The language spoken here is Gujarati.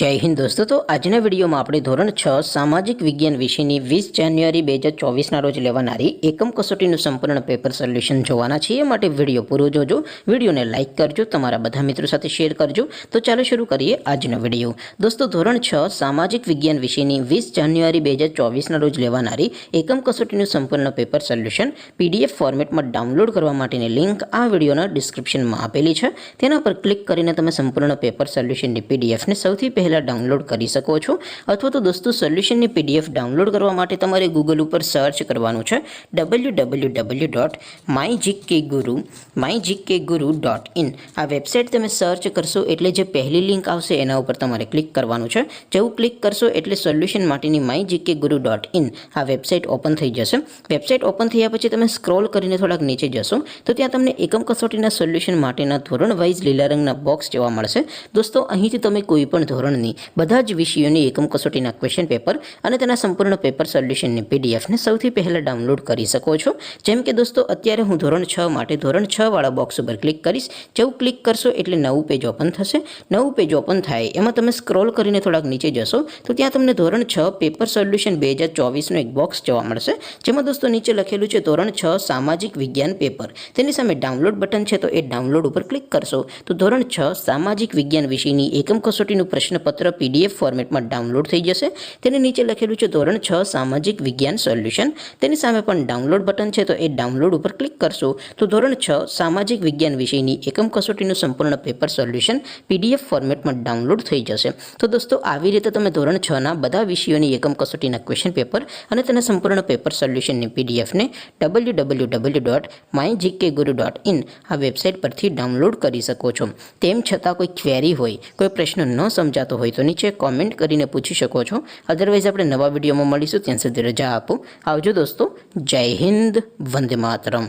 जय हिंद दोस्तों। तो आजना विडियो में આપણે ધોરણ 6 સામાજિક વિજ્ઞાન વિષયની 20 જાન્યુઆરી 2024 ના રોજ લેવાનારી એકમ કસોટીનું સંપૂર્ણ પેપર સોલ્યુશન જોવાના છીએ। માટે વિડિયો પૂરો જોજો, વિડિયોને લાઈક કરજો, તમારા બધા મિત્રો સાથે શેર કરજો। તો ચાલો શરૂ કરીએ આજનો વિડિયો। દોસ્તો ધોરણ 6 સામાજિક વિજ્ઞાન વિષયની 20 જાન્યુઆરી 2024 ના રોજ લેવાનારી એકમ કસોટીનું સંપૂર્ણ પેપર સોલ્યુશન PDF ફોર્મેટમાં ડાઉનલોડ કરવા માટેની લિંક આ વિડિયોના ડિસ્ક્રિપ્શનમાં આપેલી છે। તેના પર ક્લિક કરીને તમે સંપૂર્ણ પેપર સોલ્યુશનની PDF ને સૌથી પહેલા डाउनलॉड કરી શકો છો। અથવા તો દોસ્તો સોલ્યુશનની PDF ડાઉનલોડ કરવા માટે તમારે ગૂગલ ઉપર સર્ચ કરવાનું છે www.mygkguru.in। આ વેબસાઇટ તમે સર્ચ કરશો એટલે જે પહેલી લિંક આવશે એના ઉપર તમારે ક્લિક કરવાનું છે। જેવું ક્લિક કરશો એટલે સોલ્યુશન માટેની mygkguru.in આ વેબસાઇટ ઓપન થઈ જશે। વેબસાઇટ ઓપન થયા પછી તમે સ્ક્રોલ કરીને થોડાક નીચે જશો તો ત્યાં તમને એકમ કસોટીના સોલ્યુશન માટેના ધોરણ વાઇઝ લીલા રંગના બોક્સ જોવા મળશે। દોસ્તો અહીંથી તમે કોઈ પણ ધોરણની બધા જ વિષયોની એકમ કસોટીના ક્વેશ્ચન પેપર અને તેના સંપૂર્ણ પેપર સોલ્યુશનની PDF ને સૌથી પહેલા ડાઉનલોડ કરી શકો છો। જેમ કે દોસ્તો અત્યારે હું ધોરણ 6 માટે ધોરણ 6 વાળા બોક્સ ઉપર ક્લિક કરીશ। જેવું ક્લિક કરશો એટલે નવું પેજ ઓપન થશે। નવું પેજ ઓપન થાય એમાં તમે સ્ક્રોલ કરીને થોડાક નીચે જશો તો ત્યાં તમને ધોરણ 6 પેપર સોલ્યુશન 2024 નો એક બોક્સ જોવા મળશે। જેમાં દોસ્તો નીચે લખેલું છે ધોરણ 6 સામાજિક વિજ્ઞાન પેપર। તેની સામે ડાઉનલોડ બટન છે તો એ ડાઉનલોડ ઉપર ક્લિક કરશો તો ધોરણ 6 સામાજિક વિજ્ઞાન વિષયની એકમ કસોટીનું પ્રશ્નપત્ર PDF ફોર્મેટમાં ડાઉનલોડ થઈ જશે। તેની નીચે લખેલું છે ધોરણ 6 સામાજિક વિજ્ઞાન સોલ્યુશન। તેની સામે પણ ડાઉનલોડ બટન છે તો એ ડાઉનલોડ ઉપર ક્લિક કરશો તો ધોરણ 6 સામાજિક વિજ્ઞાન વિષયની એકમ કસોટીનું સંપૂર્ણ પેપર સોલ્યુશન PDF ફોર્મેટમાં ડાઉનલોડ થઈ જશે। તો દોસ્તો આવી રીતે તમે ધોરણ 6 ના બધા વિષયોની એકમ કસોટીના ક્વેશ્ચન પેપર અને તેના સંપૂર્ણ પેપર સોલ્યુશનની PDF ને www.mygkguru.in આ વેબસાઇટ પરથી ડાઉનલોડ કરી શકો છો। તેમ છતાં કોઈ ક્વેરી હોય, કોઈ પ્રશ્ન ન સમજાતો હોય તો નીચે કોમેન્ટ કરીને પૂછી શકો છો। અધરવાઇઝ આપણે નવા વિડીયોમાં મળીશું। ત્યાં સુધી રજા આપો। આવજો દોસ્તો। જય હિન્દ, વંદે માતરમ।